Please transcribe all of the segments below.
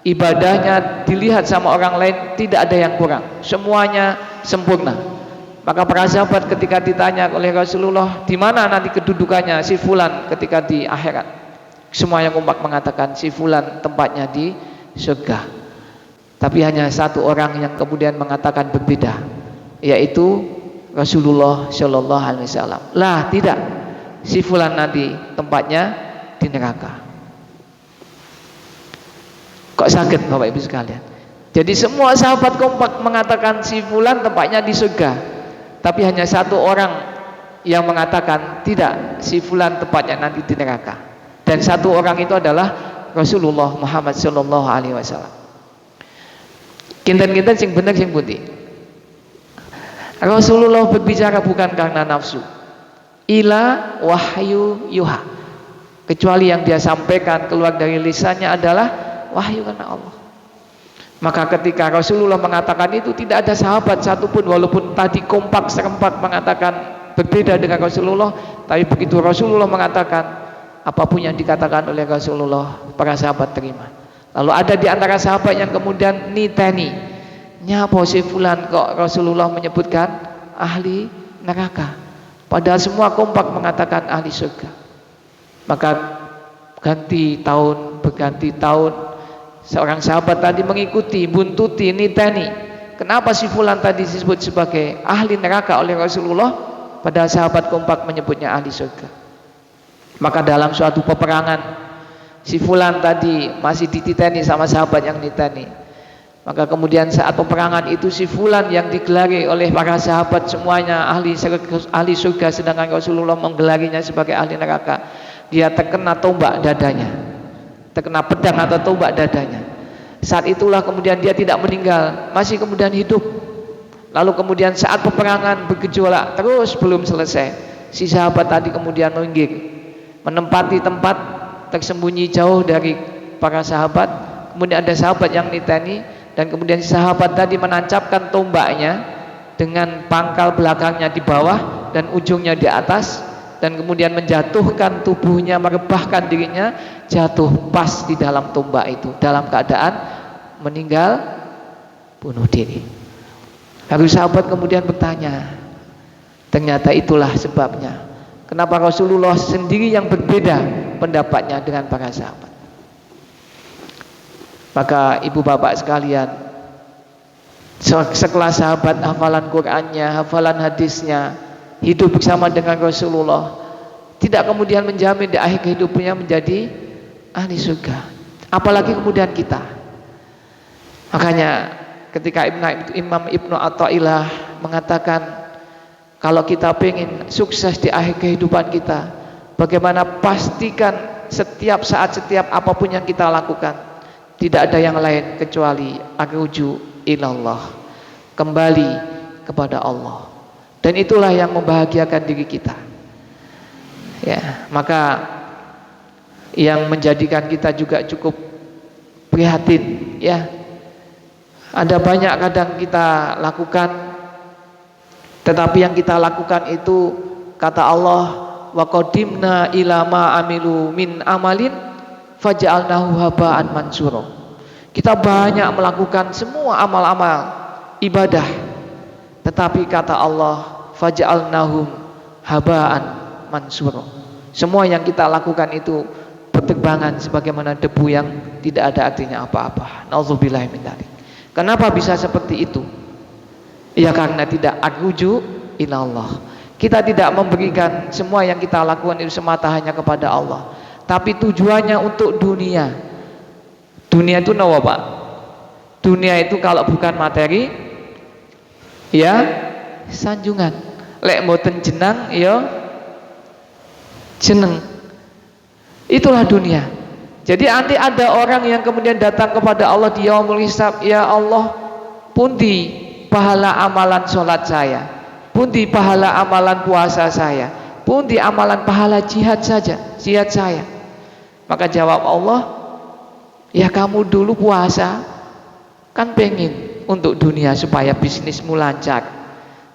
ibadahnya dilihat sama orang lain tidak ada yang kurang, semuanya sempurna. Maka para sahabat ketika ditanya oleh Rasulullah, di mana nanti kedudukannya si fulan ketika di akhirat, semuanya kompak mengatakan si fulan tempatnya di surga. Tapi hanya satu orang yang kemudian mengatakan berbeda, yaitu Rasulullah Shallallahu Alaihi Wasallam. Lah tidak, si fulan nanti tempatnya di neraka. Kok sakit Bapak Ibu sekalian? Jadi semua sahabat kompak mengatakan si fulan tempatnya di surga. Tapi hanya satu orang yang mengatakan tidak, si fulan tempatnya nanti di neraka. Dan satu orang itu adalah Rasulullah Muhammad Shallallahu Alaihi Wasallam. Kinten-kinten sing bener sing putih. Rasulullah berbicara bukan karena nafsu, ila wahyu yuha, kecuali yang dia sampaikan keluar dari lisannya adalah wahyu karena Allah. Maka ketika Rasulullah mengatakan itu, tidak ada sahabat satupun, walaupun tadi kompak serempak mengatakan berbeda dengan Rasulullah, tapi begitu Rasulullah mengatakan, apapun yang dikatakan oleh Rasulullah, para sahabat terima. Lalu ada di antara sahabat yang kemudian niteni, nyapa si fulan kok Rasulullah menyebutkan ahli neraka, padahal semua kompak mengatakan ahli surga. Maka berganti tahun, seorang sahabat tadi mengikuti, buntuti, niteni, kenapa si fulan tadi disebut sebagai ahli neraka oleh Rasulullah, padahal sahabat kompak menyebutnya ahli surga. Maka dalam suatu peperangan, si fulan tadi masih dititeni sama sahabat yang niteni. Maka kemudian saat peperangan itu, si fulan yang digelari oleh para sahabat semuanya ahli surga, sedangkan Rasulullah menggelarinya sebagai ahli neraka. Dia terkena tombak dadanya, terkena pedang atau tombak dadanya. Saat itulah kemudian dia tidak meninggal, masih kemudian hidup. Lalu kemudian saat peperangan bergejolak terus belum selesai, si sahabat tadi kemudian minggir, menempati tempat tersembunyi jauh dari para sahabat. Kemudian ada sahabat yang niteni, dan kemudian si sahabat tadi menancapkan tombaknya dengan pangkal belakangnya di bawah dan ujungnya di atas, dan kemudian menjatuhkan tubuhnya, merebahkan dirinya, jatuh pas di dalam tombak itu dalam keadaan meninggal bunuh diri. Lalu sahabat kemudian bertanya, ternyata itulah sebabnya kenapa Rasulullah sendiri yang berbeda pendapatnya dengan para sahabat. Maka ibu bapak sekalian, sekelas sahabat, hafalan Qur'annya, hafalan hadisnya, hidup bersama dengan Rasulullah, tidak kemudian menjamin di akhir hidupnya menjadi ahli surga. Apalagi kemudian kita. Makanya ketika Imam Ibnu Athaillah mengatakan, kalau kita ingin sukses di akhir kehidupan kita, bagaimana pastikan setiap saat, setiap apapun yang kita lakukan, tidak ada yang lain kecuali arju ilallah, kembali kepada Allah. Dan itulah yang membahagiakan diri kita. Ya, maka yang menjadikan kita juga cukup prihatin, ya. Ada banyak kadang kita lakukan, tetapi yang kita lakukan itu, kata Allah, wa qadimna ila ma amilu min amalin faj'alnahu haba'an mansura. Kita banyak melakukan semua amal-amal ibadah, tetapi kata Allah, faj'alnahum haba'an mansura. Semua yang kita lakukan itu berterbangan sebagaimana debu yang tidak ada artinya apa-apa. Nauzubillahi min dzalik. Kenapa bisa seperti itu? Ya karena tidak arju ilallah. Kita tidak memberikan semua yang kita lakukan itu semata hanya kepada Allah, tapi tujuannya untuk dunia. Dunia itu nawa Pak? Dunia itu kalau bukan materi, ya sanjungan. Lek mboten jenang, ya jeneng. Itulah dunia. Jadi nanti ada orang yang kemudian datang kepada Allah di yaumul hisab, ya Allah, pundi pahala amalan sholat saya, pundi pahala amalan puasa saya, pundi amalan pahala jihad saya. Maka jawab Allah, ya kamu dulu puasa kan pengen untuk dunia supaya bisnismu lancar,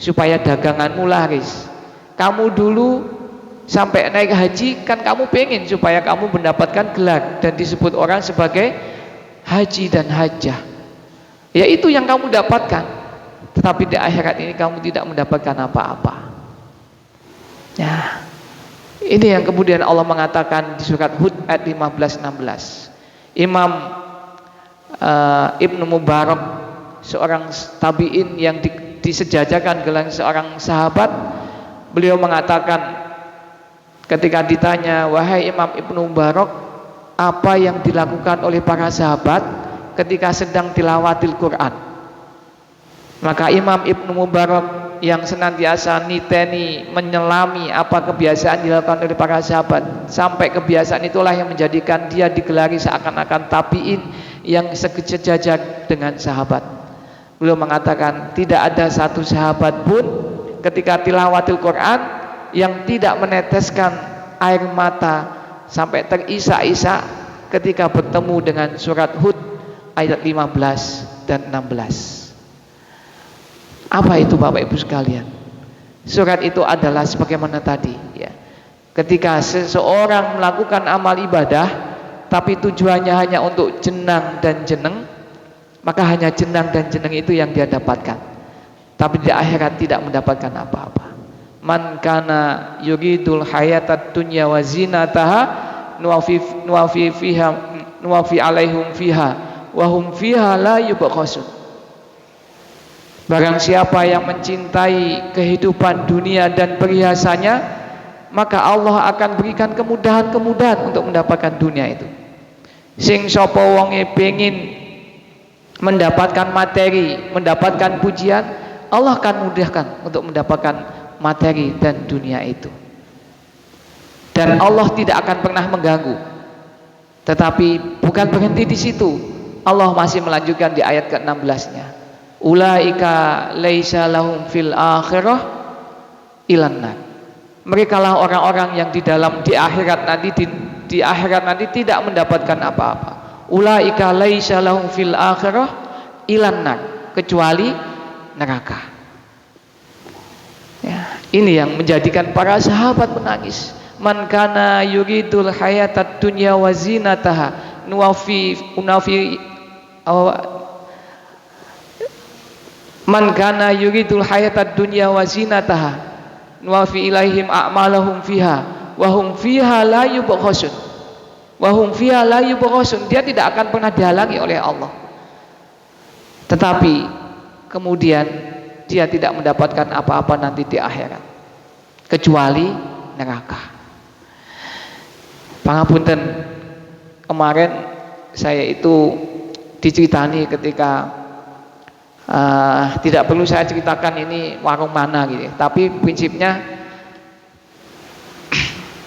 supaya daganganmu laris. Kamu dulu sampai naik haji kan kamu pengen supaya kamu mendapatkan gelar dan disebut orang sebagai haji dan hajjah. Ya itu yang kamu dapatkan. Tetapi di akhirat ini kamu tidak mendapatkan apa-apa. Ya. Ini yang kemudian Allah mengatakan di surat Hud ayat 15-16. Imam Ibnu Mubarak, seorang tabi'in yang disejajarkan dengan seorang sahabat, beliau mengatakan ketika ditanya, wahai Imam Ibnu Mubarak, apa yang dilakukan oleh para sahabat ketika sedang tilawatil Quran? Maka Imam Ibnu Mubarak yang senantiasa niteni, menyelami apa kebiasaan dilakukan oleh para sahabat, sampai kebiasaan itulah yang menjadikan dia digelari seakan-akan tabi'in yang sejajar dengan sahabat. Beliau mengatakan tidak ada satu sahabat pun ketika tilawatil Quran yang tidak meneteskan air mata sampai terisak-isak ketika bertemu dengan surat Hud ayat 15 dan 16. Apa itu Bapak Ibu sekalian? Surat itu adalah sebagaimana tadi ya. Ketika seseorang melakukan amal ibadah tapi tujuannya hanya untuk jenang dan jeneng, maka hanya jenang dan jeneng itu yang dia dapatkan. Tapi di akhirat tidak mendapatkan apa-apa. Man kana yuridul hayatad dunya wa zinataha nuwafi alaihim fiha wa hum fiha la yubkhasun. Barang siapa yang mencintai kehidupan dunia dan perhiasannya, maka Allah akan berikan kemudahan-kemudahan untuk mendapatkan dunia itu. Sing sapa wonge pengin mendapatkan materi, mendapatkan pujian, Allah akan mudahkan untuk mendapatkan materi dan dunia itu. Dan Allah tidak akan pernah mengganggu. Tetapi bukan berhenti di situ. Allah masih melanjutkan di ayat ke-16-nya. Ulaika laisa lahum fil akhirah ilanna. Mereka lah orang-orang yang di akhirat nanti tidak mendapatkan apa-apa. Ulaika laisa lahum fil akhirah ilanna, kecuali neraka. Ya, ini yang menjadikan para sahabat menangis. Man kana yuridul hayatad dunya wa zinataha Man kana yuridul hayatad dunya wa zinataha nuwafi ilaihim a'malahum fiha wa hum fiha la yubkhasun. Wa hum fiha la yubkhasun. Dia tidak akan pernah dihalangi oleh Allah. Tetapi kemudian dia tidak mendapatkan apa-apa nanti di akhirat kecuali neraka. Pangapunten, kemarin saya itu diceritani ketika tidak perlu saya ceritakan ini warung mana gitu, tapi prinsipnya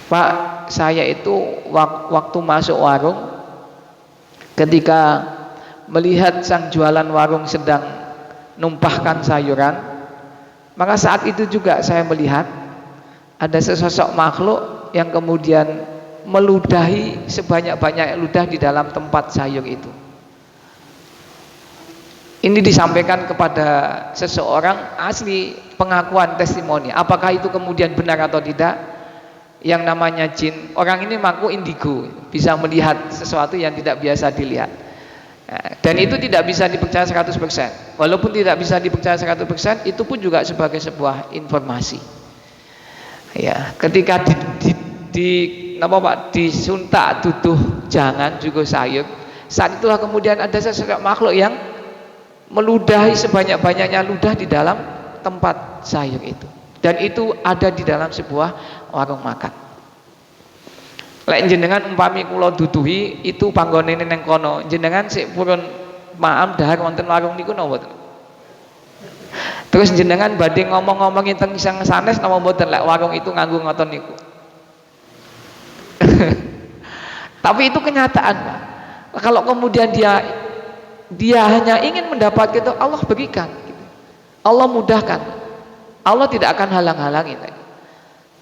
Pak, saya itu waktu masuk warung, ketika melihat sang jualan warung sedang numpahkan sayuran, maka saat itu juga saya melihat ada sesosok makhluk yang kemudian meludahi sebanyak-banyak ludah di dalam tempat sayur itu. Ini disampaikan kepada seseorang, asli pengakuan testimoni. Apakah itu kemudian benar atau tidak? Yang namanya jin, orang ini mengaku indigo, bisa melihat sesuatu yang tidak biasa dilihat. Dan itu tidak bisa dipercaya 100%. Walaupun tidak bisa dipercaya 100%, itu pun juga sebagai sebuah informasi. Ya, ketika disuntak tuduh jangan juga sayur, saat itulah kemudian ada sesosok makhluk yang meludahi sebanyak-banyaknya ludah di dalam tempat sayur itu, dan itu ada di dalam sebuah warung makan. Lek jenengan umpami kula duduhi itu panggone neng kono, jenengan sik purun maam dahar wonten warung niku napa mboten? Terus jenengan badhe ngomong-ngomongi teng sang sanes napa mboten lek warung itu nganggo ngoten niku? Tapi itu kenyataan, Pak. Kalau kemudian dia hanya ingin mendapat itu, Allah berikan, Allah mudahkan, Allah tidak akan halang-halangi.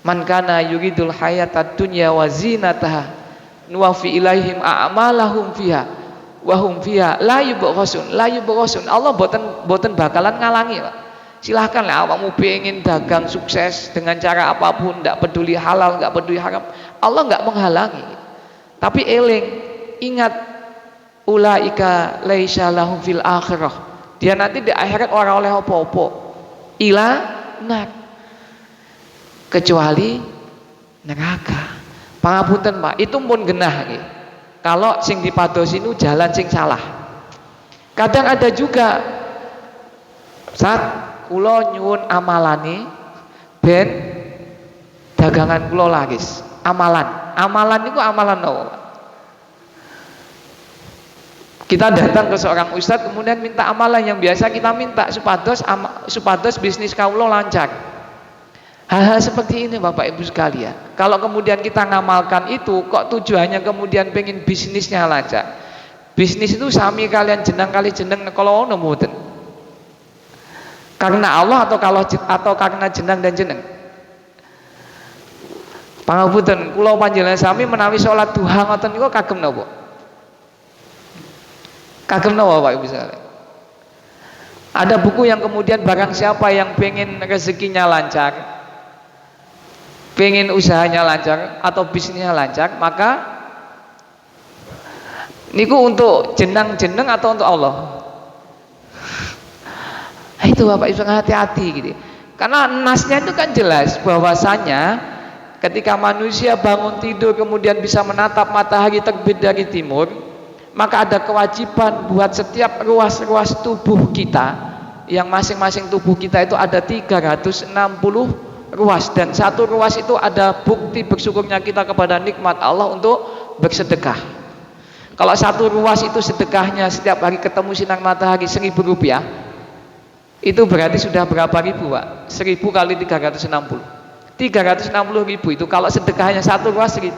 Man kana yuridul hayatad dunya wa zinataha nuwafi ilaihim a'malahum fiha wa hum fiha la yubkhasun. Allah boten bakalan ngalangi, Pak. Silahkan lah awakmu pengen dagang sukses dengan cara apapun, tidak peduli halal, tidak peduli haram, Allah nggak menghalangi. Tapi eling, ingat, ulaika laisa lahum fil akhirah, dia nanti di akhirat ora oleh apa-apa ila nar, kecuali neraka. Pangapunten Pak, itu pun genah nggih. Kalau sing dipadosi nu jalan sing salah. Kadang ada juga saat kula nyuwun amalane ben dagangan kula laris. Amalan niku amalan apa Pak? Kita datang ke seorang ustadz kemudian minta amalan yang biasa kita minta supados bisnis kawula lancar. Hal-hal seperti ini Bapak Ibu sekalian, kalau kemudian kita ngamalkan itu kok tujuannya kemudian pengen bisnisnya lancar. Bisnis itu sami kalian jeneng kali jeneng kalau ono mboten. Karena Allah atau karena jeneng dan jeneng. Pangapunten kula panjenengan sami menawi salat duha ngoten niku kagem napa? Kagem napa Bapak Ibu sekalian? Ada buku yang kemudian barang siapa yang pengen rezekinya lancar, pengen usahanya lancar atau bisnisnya lancar, maka niku untuk jeneng-jeneng atau untuk Allah? Itu Bapak Ibu hati-hati gitu. Karena nasnya itu kan jelas bahwasanya ketika manusia bangun tidur kemudian bisa menatap matahari terbit dari timur, maka ada kewajiban buat setiap ruas-ruas tubuh kita, yang masing-masing tubuh kita itu ada 360 ruas, dan satu ruas itu ada bukti bersyukurnya kita kepada nikmat Allah untuk bersedekah. Kalau satu ruas itu sedekahnya setiap hari ketemu sinar matahari 1.000 rupiah, itu berarti sudah berapa ribu Pak? 1.000 kali 360 ribu itu kalau sedekahnya satu ruas 1.000.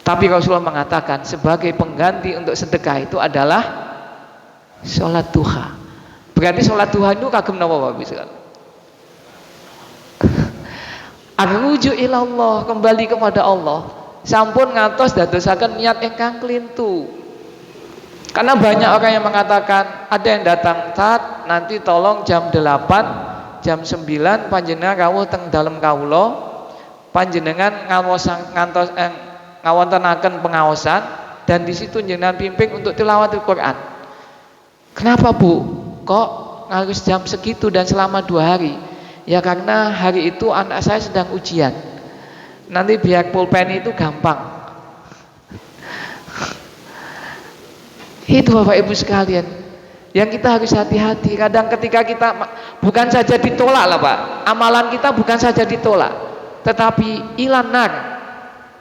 Tapi Rasulullah mengatakan sebagai pengganti untuk sedekah itu adalah sholat duha. Berarti sholat duha itu kagem napa Bapak Ibu? Arruju ilallah, kembali kepada Allah. Sampun ngantos dadosaken niat ingkang klintu. Karena banyak orang yang mengatakan, ada yang datang, "Tat, nanti tolong jam 8, jam 9 panjenengan rawuh teng dalem kawula, panjenengan ngawontenaken pengaosan dan di situ jenengan pimpin untuk tilawatul Quran." Kenapa Bu? Kok harus jam segitu dan selama 2 hari? Ya karena hari itu anak saya sedang ujian. Nanti biar pulpen itu gampang. Itu Bapak Ibu sekalian, yang kita harus hati-hati. Kadang ketika kita bukan saja ditolak lah Pak, amalan kita bukan saja ditolak, tetapi ilanar,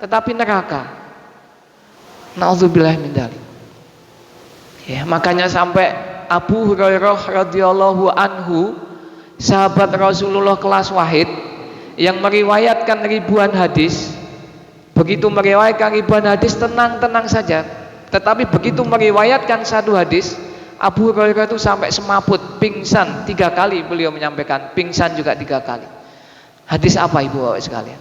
tetapi neraka. Nauzubillah min dzalik. Ya, makanya sampai Abu Hurairah radhiyallahu anhu, sahabat Rasulullah kelas wahid yang meriwayatkan ribuan hadis, begitu meriwayatkan ribuan hadis tenang-tenang saja, tetapi begitu meriwayatkan satu hadis, Abu Hurairah itu sampai semaput, pingsan 3 kali. Beliau menyampaikan pingsan juga 3 kali. Hadis apa Ibu Bapak sekalian?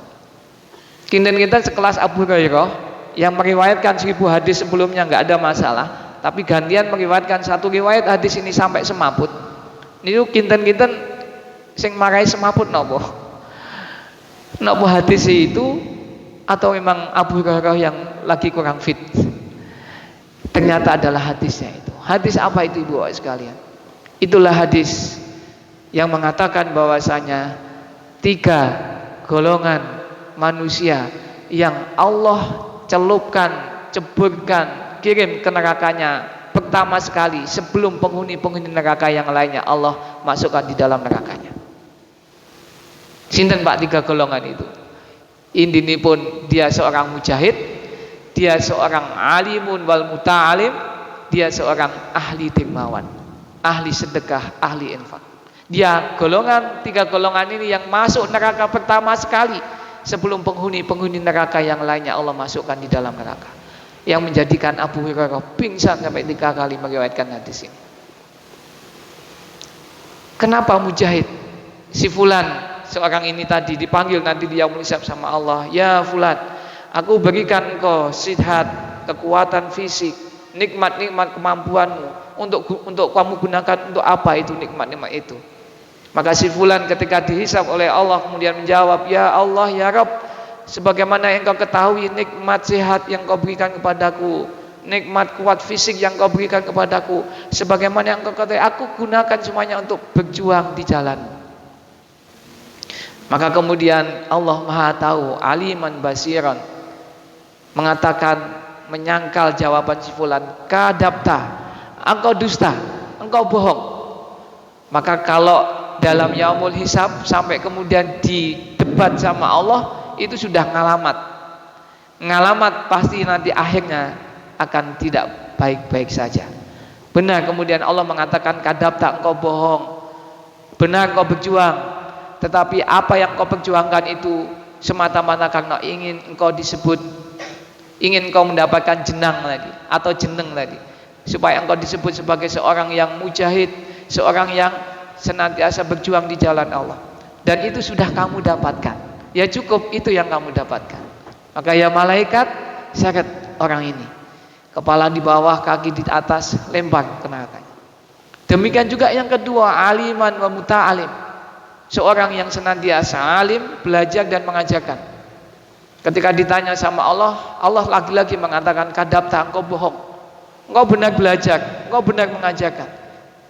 Kinten kita sekelas Abu Hurairah yang meriwayatkan 1000 hadis sebelumnya nggak ada masalah, tapi gantian meriwayatkan satu riwayat hadis ini sampai semaput. Niku kinten-kinten sing marai semaput nopo? Nopo hadis itu atau memang Abu Hurairah yang lagi kurang fit? Ternyata adalah hadisnya itu. Hadis apa itu Ibu Bapak sekalian? Itulah hadis yang mengatakan bahwasanya 3 golongan manusia yang Allah celupkan, ceburkan, kirim ke nerakanya pertama sekali sebelum penghuni-penghuni neraka yang lainnya Allah masukkan di dalam nerakanya. Sinten Pak 3 golongan itu? Indinipun dia seorang mujahid, dia seorang alimun wal muta'alim, dia seorang ahli dermawan, ahli sedekah, ahli infak. Dia 3 golongan ini yang masuk neraka pertama sekali sebelum penghuni-penghuni neraka yang lainnya Allah masukkan di dalam neraka, yang menjadikan Abu Hurairah pingsan sampai 3 kali meriwayatkan hadis ini. Kenapa mujahid? Si fulan seorang ini tadi dipanggil nanti dia mengisap sama Allah, "Ya fulan, aku berikan engkau sihat, kekuatan fisik, nikmat-nikmat kemampuanmu untuk kamu gunakan untuk apa itu nikmat-nikmat itu?" Maka si fulan ketika dihisab oleh Allah kemudian menjawab, "Ya Allah, ya Rabb, sebagaimana engkau ketahui nikmat sehat yang kau berikan kepadaku, nikmat kuat fisik yang kau berikan kepadaku, sebagaimana yang kau katakan, aku gunakan semuanya untuk berjuang di jalan. Maka kemudian Allah Maha Tahu, aliman basiran, mengatakan, menyangkal jawaban si fulan, kadabta, engkau dusta, engkau bohong. Maka kalau dalam yaumul hisab sampai kemudian didebat sama Allah, itu sudah ngalamat pasti nanti akhirnya akan tidak baik-baik saja. Benar kemudian Allah mengatakan, kadabta, engkau bohong, benar engkau berjuang, tetapi apa yang kau perjuangkan itu semata-mata karena ingin engkau disebut, ingin engkau mendapatkan jenang tadi atau jeneng tadi, supaya engkau disebut sebagai seorang yang mujahid, seorang yang senantiasa berjuang di jalan Allah. Dan itu sudah kamu dapatkan, ya cukup itu yang kamu dapatkan. Maka ya malaikat, seret orang ini, kepala di bawah, kaki di atas, lempar ke neraka. Demikian juga yang kedua, aliman wa muta'alim, seorang yang senantiasa alim, belajar dan mengajarkan. Ketika ditanya sama Allah, Allah lagi-lagi mengatakan, kadabta, engkau bohong, engkau benar belajar, engkau benar mengajarkan,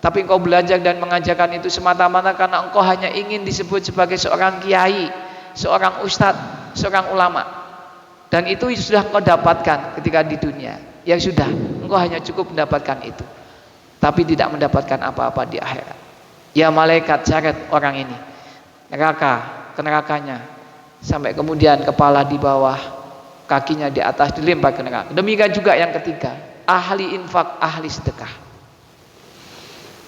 tapi engkau belajar dan mengajarkan itu semata-mata karena engkau hanya ingin disebut sebagai seorang kiai, seorang ustadz, seorang ulama. Dan itu sudah engkau dapatkan ketika di dunia. Ya sudah, engkau hanya cukup mendapatkan itu, tapi tidak mendapatkan apa-apa di akhirat. Ya malaikat, seret orang ini ke nerakanya, sampai kemudian kepala di bawah, kakinya di atas, dilempar ke neraka. Demikian juga yang ketiga, ahli infak, ahli sedekah.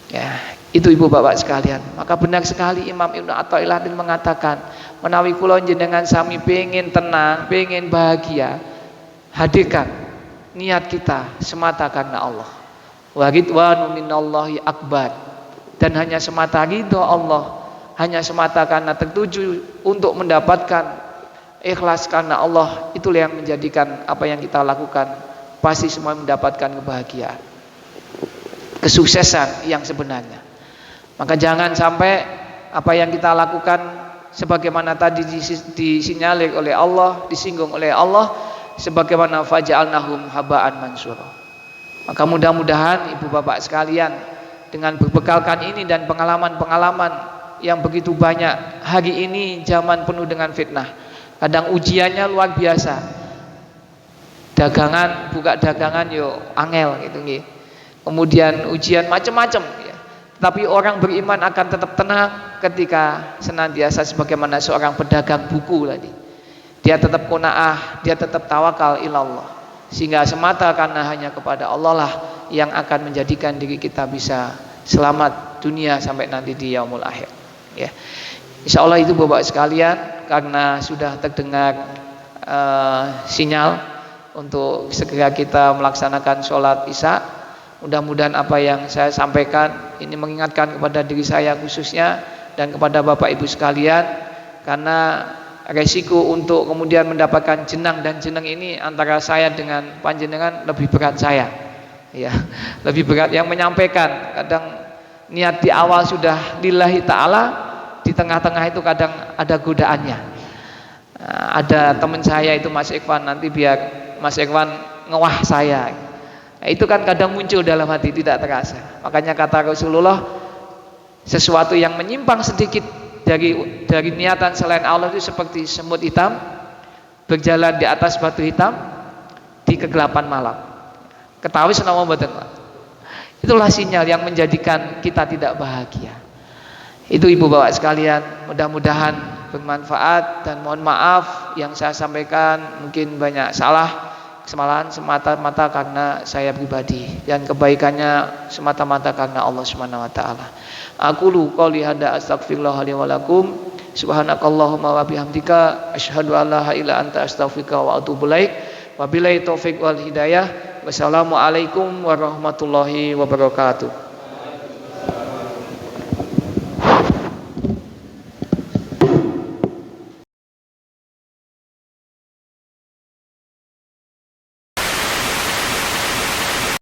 Ya, itu ibu bapak sekalian. Maka benar sekali Imam Ibnu Athaillah mengatakan, menawi kula jenengan sami pengen tenang, pengen bahagia, hadirkan niat kita semata karena Allah. Wa ridwanu minallahi akbar, dan hanya semata ridho Allah, hanya semata karena tertuju untuk mendapatkan ikhlas karena Allah, itulah yang menjadikan apa yang kita lakukan pasti semua mendapatkan kebahagiaan, kesuksesan yang sebenarnya. Maka jangan sampai apa yang kita lakukan sebagaimana tadi disinyalir oleh Allah, disinggung oleh Allah, sebagaimana faja'alnahum haba'an mansura. Maka mudah-mudahan ibu bapak sekalian, dengan berbekalkan ini dan pengalaman-pengalaman yang begitu banyak, hari ini zaman penuh dengan fitnah, kadang ujiannya luar biasa, dagangan, buka dagangan yo angel gitu nggih. Kemudian ujian macam-macam ya. Tapi orang beriman akan tetap tenang ketika senantiasa sebagaimana seorang pedagang buku tadi. Dia tetap qanaah, dia tetap tawakal ilallah. Sehingga semata karena hanya kepada Allah lah yang akan menjadikan diri kita bisa selamat dunia sampai nanti di yaumul akhir. Ya. Insyaallah itu Bapak sekalian, karena sudah terdengar sinyal untuk segera kita melaksanakan sholat Isya. Mudah-mudahan apa yang saya sampaikan ini mengingatkan kepada diri saya khususnya dan kepada Bapak Ibu sekalian, karena resiko untuk kemudian mendapatkan jenang dan jeneng ini antara saya dengan panjenengan lebih berat saya. Ya, lebih berat yang menyampaikan. Kadang niat di awal sudah lillahi ta'ala, di tengah-tengah itu kadang ada godaannya. Ada teman saya itu Mas Ikhwan, nanti biar Mas Ikhwan ngewah saya. Nah, itu kan kadang muncul dalam hati tidak terasa. Makanya kata Rasulullah, sesuatu yang menyimpang sedikit dari niatan selain Allah itu seperti semut hitam berjalan di atas batu hitam di kegelapan malam. Ketahui senama mboten, Pak. Itulah sinyal yang menjadikan kita tidak bahagia. Itu ibu bapak sekalian, mudah-mudahan bermanfaat, dan mohon maaf yang saya sampaikan mungkin banyak salah, kesalahan semata-mata karena saya pribadi, dan kebaikannya semata-mata karena Allah Subhanahu wa taala. Aqulu qouli hadza astaghfirullah li wa lakum, subhanakallahumma wa bihamdika asyhadu an la ilaha illa anta astaghfiruka wa atubu ilaik. Wabillahi taufik wal hidayah. Wassalamualaikum warahmatullahi wabarakatuh.